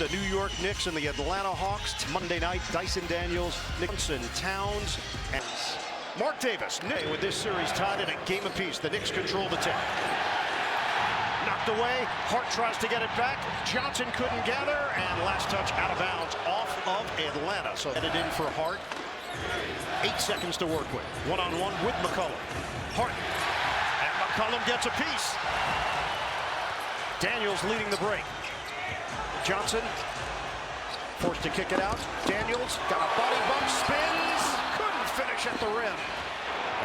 the New York Knicks and the Atlanta Hawks. Monday night, Dyson Daniels, Nixon, Towns, and Mark Davis. With this series tied at a game apiece, the Knicks control the tip. Knocked away. Hart tries to get it back. Johnson couldn't gather, and last touch out of bounds off of Atlanta. So headed in for Hart. 8 seconds to work with. One-on-one with McCollum. Hart. And McCollum gets a piece. Daniels leading the break. Johnson forced to kick it out. Daniels got a body bump, spins, couldn't finish at the rim.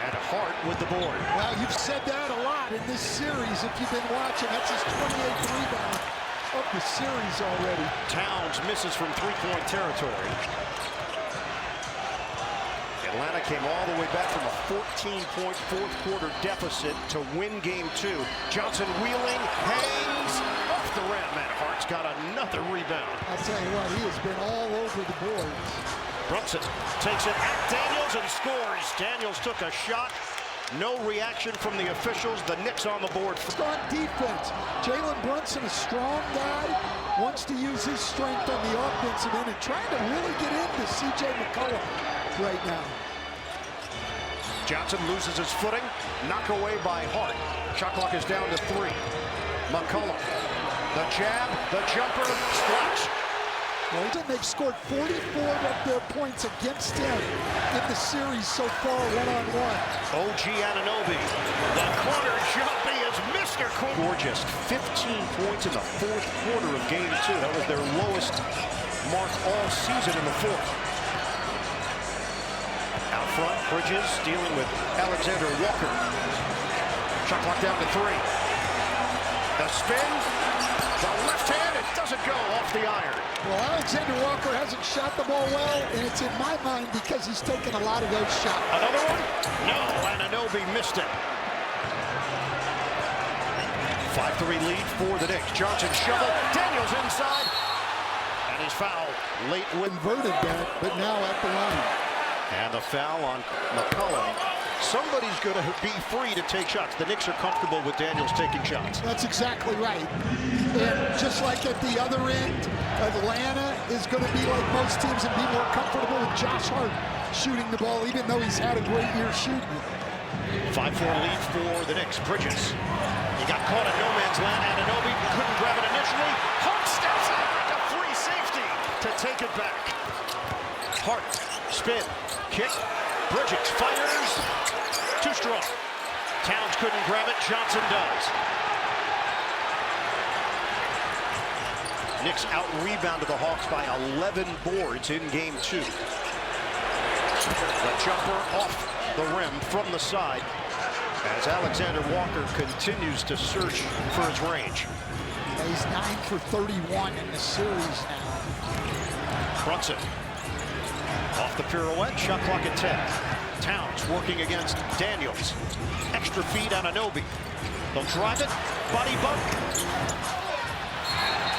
And Hart with the board. Well, you've said that a lot in this series if you've been watching. That's his 28th rebound of the series already. Towns misses from three-point territory. Atlanta came all the way back from a 14-point fourth quarter deficit to win game 2. Johnson wheeling, hangs off the rim, and Hart's got another rebound. I'll tell you what, he has been all over the boards. Brunson takes it at Daniels and scores. Daniels took a shot. No reaction from the officials. The Knicks on the board. Strong defense. Jalen Brunson, a strong guy, wants to use his strength on the offensive end and trying to really get into C.J. McCollum right now. Johnson loses his footing. Knock away by Hart. Shot clock is down to 3. McCollum. The jab, the jumper, splash. Well, they've scored 44 of their points against him in the series so far, one-on-one. OG Anunoby. The corner jumpy is Mr. Gorgeous. 15 points in the fourth quarter of game 2. That was their lowest mark all season in the fourth. Out front, Bridges dealing with Alexander Walker. Shot clock down to 3. The spin, the left hand, it doesn't go off the iron. Well, Alexander Walker hasn't shot the ball well, and it's in my mind because he's taken a lot of those shots. Another one? No, Anunoby missed it. 5-3 lead for the Knicks. Johnson shovel, Daniels inside, and he's fouled late. Inverted that, but now at the line. And the foul on McCollum. Somebody's going to be free to take shots. The Knicks are comfortable with Daniels taking shots. That's exactly right. And just like at the other end, Atlanta is going to be like most teams and be more comfortable with Josh Hart shooting the ball, even though he's had a great year shooting it. 5-4 lead for the Knicks. Bridges. He got caught in no man's land. Anunoby couldn't grab it initially. Hart steps in like a free safety to take it back. Hart, spin, kick. Bridges fires. Too strong. Towns couldn't grab it. Johnson does. Knicks out-rebounded the Hawks by 11 boards in game 2. The jumper off the rim from the side as Alexander Walker continues to search for his range. He's 9 for 31 in the series now. Brunson off the pirouette, shot clock at 10. Towns working against Daniels. Extra feed on Anunoby. They'll drive it, body bump.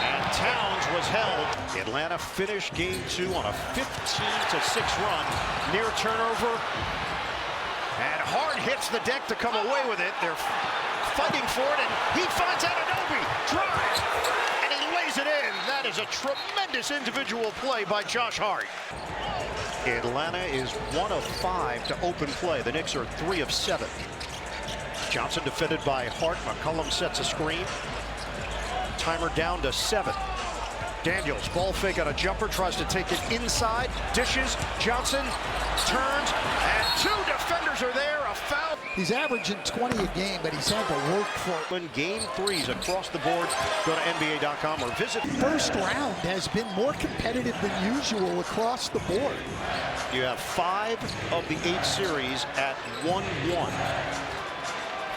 And Towns was held. Atlanta finished game 2 on a 15-6 run. Near turnover. And Hart hits the deck to come away with it. They're fighting for it, and he finds Anunoby. Drives, and he lays it in. That is a tremendous individual play by Josh Hart. Atlanta is 1 of 5 to open play. The Knicks are 3 of 7. Johnson defended by Hart. McCollum sets a screen. Timer down to 7. Daniels, ball fake on a jumper, tries to take it inside. Dishes, Johnson turns, and 2 defenders are there. A foul. He's averaging 20 a game, but he's had to work for it. When game 3s across the board, go to NBA.com or visit. First round has been more competitive than usual across the board. You have 5 of the 8 series at 1-1.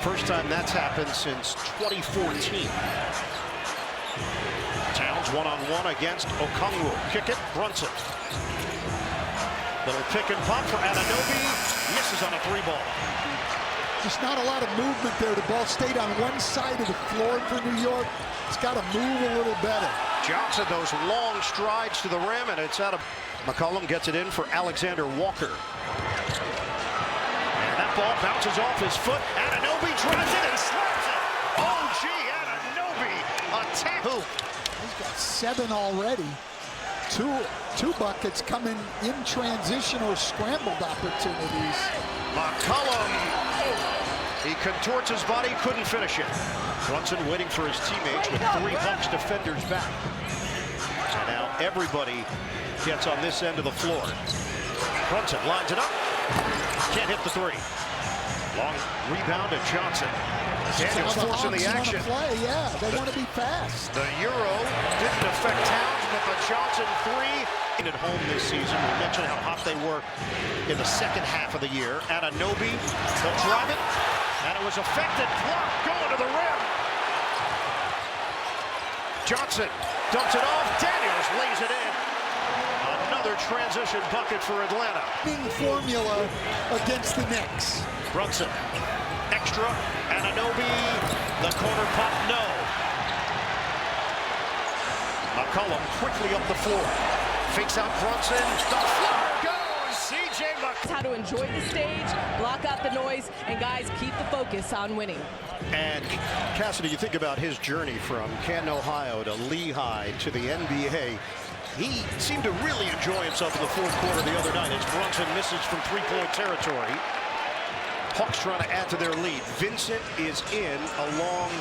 First time that's happened since 2014. Towns one-on-one against Okongwu. Kick it, Brunson. Little pick and pop for Anunoby. Misses on a 3-ball. Just not a lot of movement there. The ball stayed on one side of the floor for New York. It's got to move a little better. Johnson, those long strides to the rim, and it's out of... McCollum gets it in for Alexander Walker. And that ball bounces off his foot. Anunoby drives it and slaps it. OG Anunoby, a tap hoop. He's got 7 already. Two buckets coming in transition or scrambled opportunities. McCollum, he contorts his body, couldn't finish it. Brunson waiting for his teammates with 3 Hawks defenders back. And now everybody gets on this end of the floor. Brunson lines it up, can't hit the 3. Long rebound to Johnson. Daniels forcing the action. Yeah, they want to be fast. The Euro didn't affect Towns, but the Johnson 3 at home this season. We mentioned how hot they were in the second half of the year. Anunoby, they'll drive it, and it was affected. Block going to the rim. Johnson dumps it off. Daniels lays it in. Another transition bucket for Atlanta. Formula against the Knicks. Brunson, extra, Anunoby, the corner pop, no. McCollum quickly up the floor, fakes out Brunson, the floor goes, C.J. McCollum. How to enjoy the stage, block out the noise, and guys, keep the focus on winning. And Cassidy, you think about his journey from Canton, Ohio to Lehigh to the NBA. He seemed to really enjoy himself in the fourth quarter the other night as Brunson misses from three-point territory. Hawks trying to add to their lead. Vincent is in along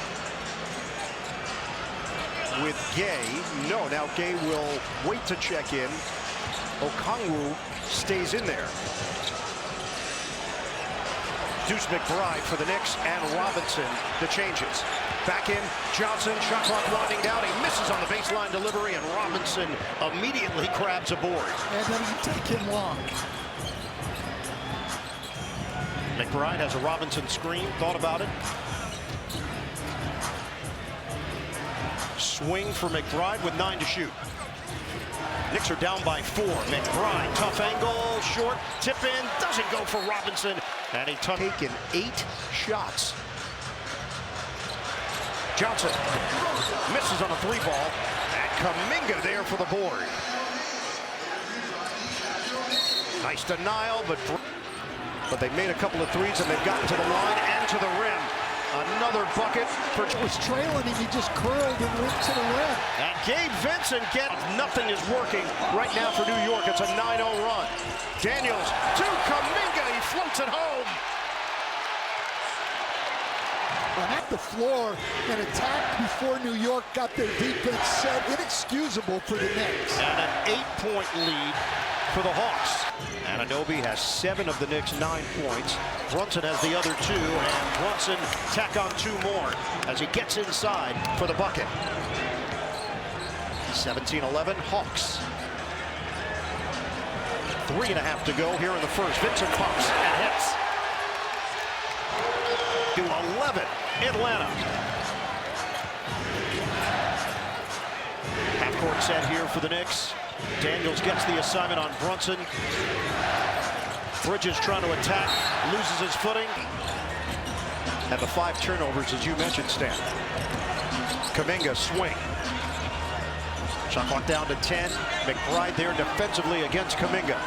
with Gay. No, now Gay will wait to check in. Okongwu stays in there. Deuce McBride for the Knicks and Robinson the changes. Back in, Johnson, shot clock winding down. He misses on the baseline delivery, and Robinson immediately grabs a board. And then you take him long. McBride has a Robinson screen, thought about it. Swing for McBride with 9 to shoot. Knicks are down by 4. McBride, tough angle, short, tip in, doesn't go for Robinson. And he taken 8 shots. Johnson misses on a 3-ball. And Kuminga there for the board. Nice denial, but they made a couple of threes and they've gotten to the line and to the rim. Another bucket for was trailing him. He just curled and went to the rim. And Gabe Vincent nothing is working right now for New York. It's a 9-0 run. Daniels to Kuminga. He floats it home. And at the floor, an attack before New York got their defense set. Inexcusable for the Knicks. And an 8-point lead for the Hawks. Anunoby has 7 of the Knicks' 9 points. Brunson has the other 2, and Brunson tack on 2 more as he gets inside for the bucket. 17-11 Hawks. 3.5 to go here in the first. Vincent pumps and hits. To 11, Atlanta. Half-court set here for the Knicks. Daniels gets the assignment on Brunson. Bridges trying to attack, loses his footing. And the 5 turnovers, as you mentioned, Stan. Kuminga swing. Shot clock down to 10. McBride there defensively against Kuminga.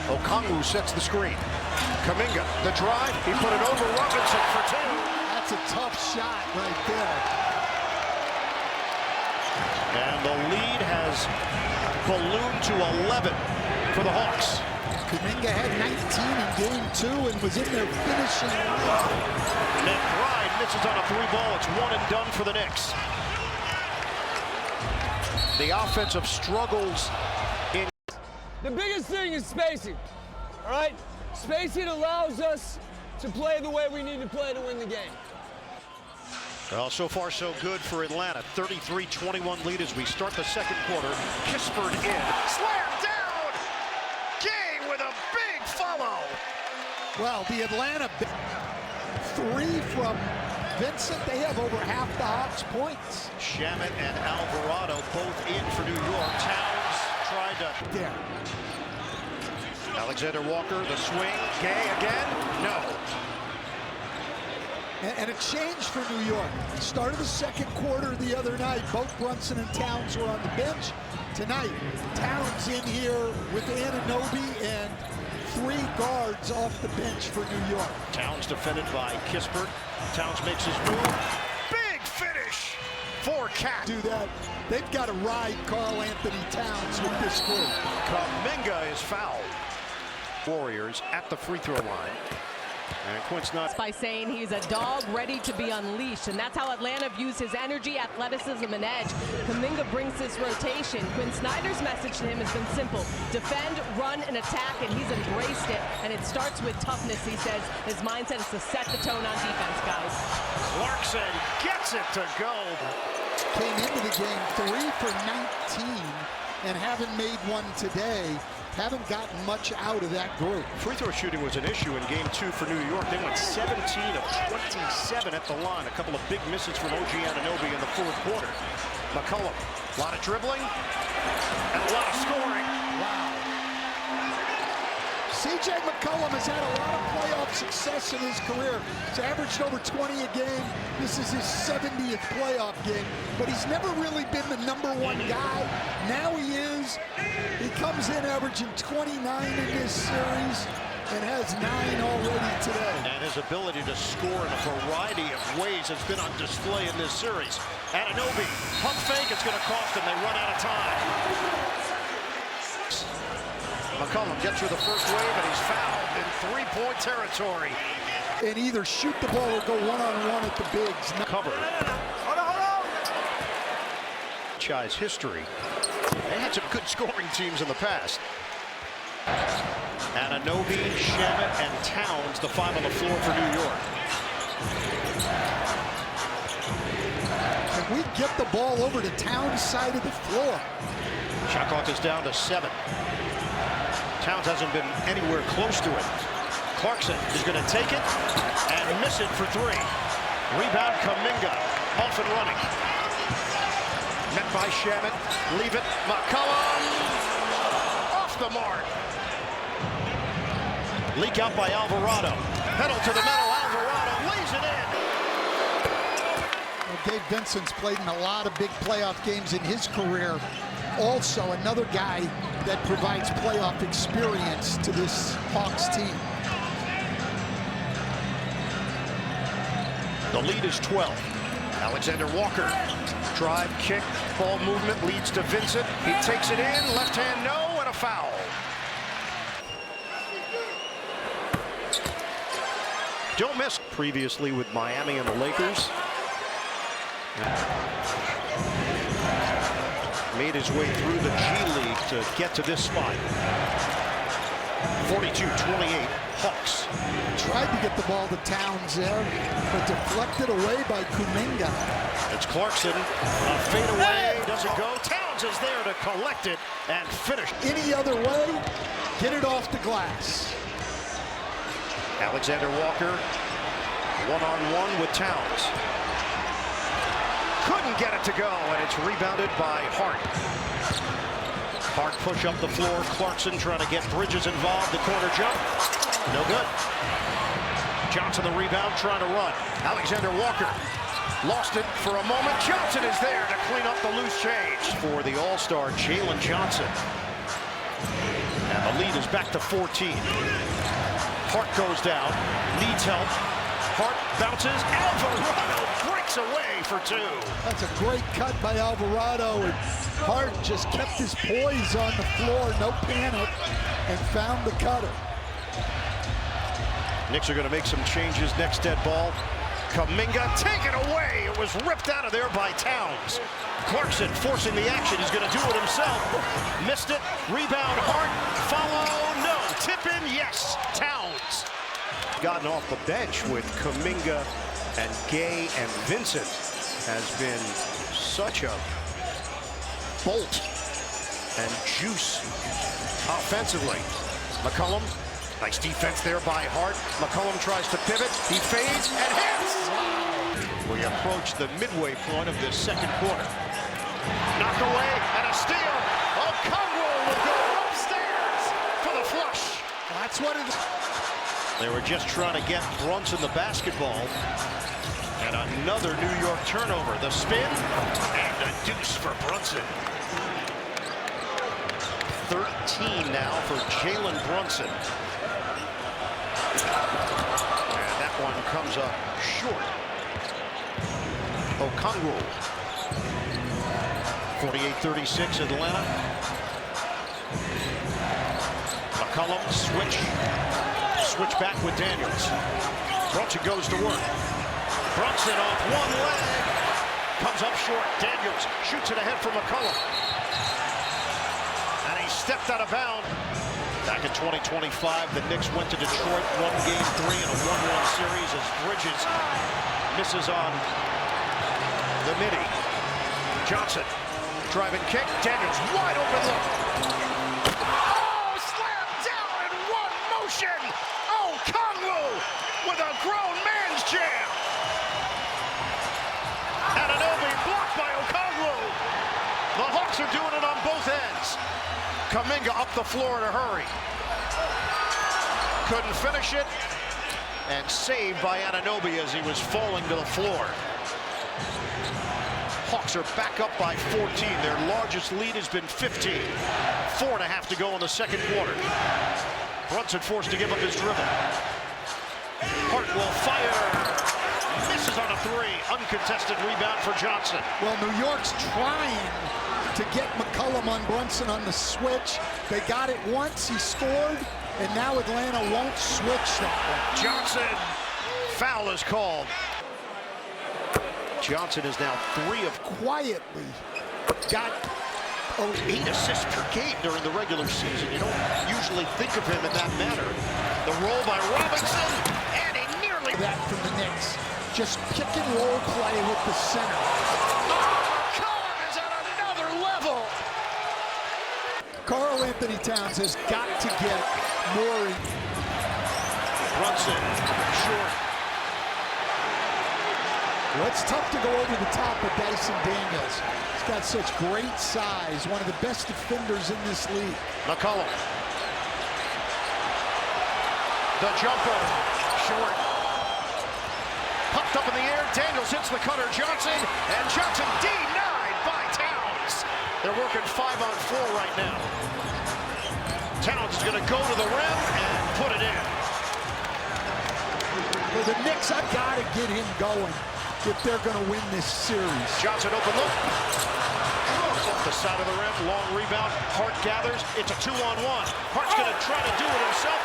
Okongwu sets the screen. Kuminga, the drive, he put it over Robinson for 2. That's a tough shot right there. And the lead has ballooned to 11 for the Hawks. Kuminga had 19 in game 2 and was in there finishing. McBride misses on a 3-ball. It's 1 and done for the Knicks. The offensive struggles in. The biggest thing is spacing, all right? Spacing allows us to play the way we need to play to win the game. Well, so far so good for Atlanta. 33-21 lead as we start the second quarter. Kispert in. Slam down! Gay with a big follow. Well, the Atlanta 3 from Vincent. They have over half the Hawks' points. Shamet and Alvarado both in for New York. Towns tried to. There. Alexander Walker, the swing. Gay again? No. And a change for New York. Started the second quarter the other night. Both Brunson and Towns were on the bench. Tonight, Towns in here with Anunoby and 3 guards off the bench for New York. Towns defended by Kispert. Towns makes his move. Big finish for Cat. Do that. They've got to ride Karl Anthony Towns with this group. Kuminga is fouled. Warriors at the free throw line. And Quinn Snyder by saying he's a dog ready to be unleashed, and that's how Atlanta views his energy, athleticism, and edge. Kuminga brings this rotation. Quinn Snyder's message to him has been simple: defend, run, and attack, and he's embraced it. And it starts with toughness, he says. His mindset is to set the tone on defense, guys. Clarkson gets it to go. Came into the game 3 for 19 and haven't made one today. Haven't gotten much out of that group. Free throw shooting was an issue in game 2 for New York. They went 17 of 27 at the line. A couple of big misses from OG Anunoby in the fourth quarter. McCollum, a lot of dribbling and a lot of scoring. Wow. C.J. McCollum has had a lot of playoff success in his career. He's averaged over 20 a game. This is his 70th playoff game, but he's never really been the #1 guy. Now he is. He comes in averaging 29 in this series and has 9 already today. And his ability to score in a variety of ways has been on display in this series. Anunoby, pump fake, it's going to cost him. They run out of time. McCollum gets through the first wave, and he's fouled in three-point territory. And either shoot the ball or go one-on-one at the bigs. Cover. Franchise history. They had some good scoring teams in the past. Anunoby, Shamet, and Towns, the 5 on the floor for New York. And we get the ball over to Towns' side of the floor. Shot clock is down to 7. Towns hasn't been anywhere close to it. Clarkson is going to take it and miss it for 3. Rebound, Kuminga, off and running. Met by Shamet, leave it, McCollum, off the mark. Leak out by Alvarado. Pedal to the metal, Alvarado lays it in. Well, Gabe Vincent's played in a lot of big playoff games in his career. Also, another guy that provides playoff experience to this Hawks team. The lead is 12. Alexander Walker, drive, kick, ball movement leads to Vincent. He takes it in, left hand no, and a foul. Don't miss previously with Miami and the Lakers. Made his way through the G League to get to this spot. 42-28, Hawks. Tried to get the ball to Towns there, but deflected away by Kuminga. It's Clarkson, a fadeaway, doesn't go. Towns is there to collect it and finish. Any other way, get it off the glass. Alexander Walker, one-on-one with Towns. Couldn't get it to go, and it's rebounded by Hart. Hart push up the floor. Clarkson trying to get Bridges involved. The corner jump, no good. Johnson the rebound, trying to run. Alexander Walker lost it for a moment. Johnson is there to clean up the loose change for the All-Star Jalen Johnson. And the lead is back to 14. Hart goes down, needs help. Hart bounces, Alvarado breaks away for 2. That's a great cut by Alvarado, and Hart just kept his poise on the floor, no panic, and found the cutter. Knicks are going to make some changes. Next dead ball. Kuminga taken away. It was ripped out of there by Towns. Clarkson forcing the action. He's going to do it himself. Missed it. Rebound, Hart. Follow, no. Tip in, yes. Towns. Gotten off the bench with Kuminga and Gay and Vincent has been such a bolt and juice offensively. McCollum, nice defense there by Hart. McCollum tries to pivot. He fades and hits. We approach the midway point of this second quarter. Knocked away and a steal. Oh, Conwell will go upstairs for the flush. That's what it is. They were just trying to get Brunson the basketball. And another New York turnover. The spin and a deuce for Brunson. 13 now for Jalen Brunson. And that one comes up short. Okongwu 48-36 Atlanta. McCollum switch back with Daniels. Brunson goes to work. Brunson off one leg. Comes up short. Daniels shoots it ahead for McCollum. And he stepped out of bounds. Back in 2025, the Knicks went to Detroit, won Game 3 in a 1-1 series as Bridges misses on the midi. Johnson, driving kick. Daniels, wide open look. Oh, slam down in one motion. Oh, Kongwu with a grown man's jam. Anunoby blocked by Okongwu. The Hawks are doing it on both ends. Kuminga up the floor in a hurry. Couldn't finish it. And saved by Anunoby as he was falling to the floor. Hawks are back up by 14. Their largest lead has been 15. 4.5 to go in the second quarter. Brunson forced to give up his dribble. Hart will fire. Misses on a three. Uncontested rebound for Johnson. Well, New York's trying to get McCollum on Brunson on the switch. They got it once, he scored, and now Atlanta won't switch that one. Johnson, foul is called. Johnson is now 3 of Quietly got 8 assists per game during the regular season. You don't usually think of him in that manner. The roll by Robinson, and he nearly... that from the Knicks. Just pick and roll play with the center. Cullen is at another level. Karl Anthony Towns has got to get more. Brunson, short. Well, it's tough to go over the top of Dyson Daniels. He's got such great size, one of the best defenders in this league. McCollum. The jumper, short. Popped up in the air, Daniels hits the cutter, Johnson, and Johnson denied by Towns. They're working 5-on-4 right now. Towns is gonna go to the rim and put it in. For the Knicks, I've got to get him going if they're going to win this series. Johnson open look. Off the side of the rim, long rebound. Hart gathers. It's a 2-on-1. Hart's going to try to do it himself.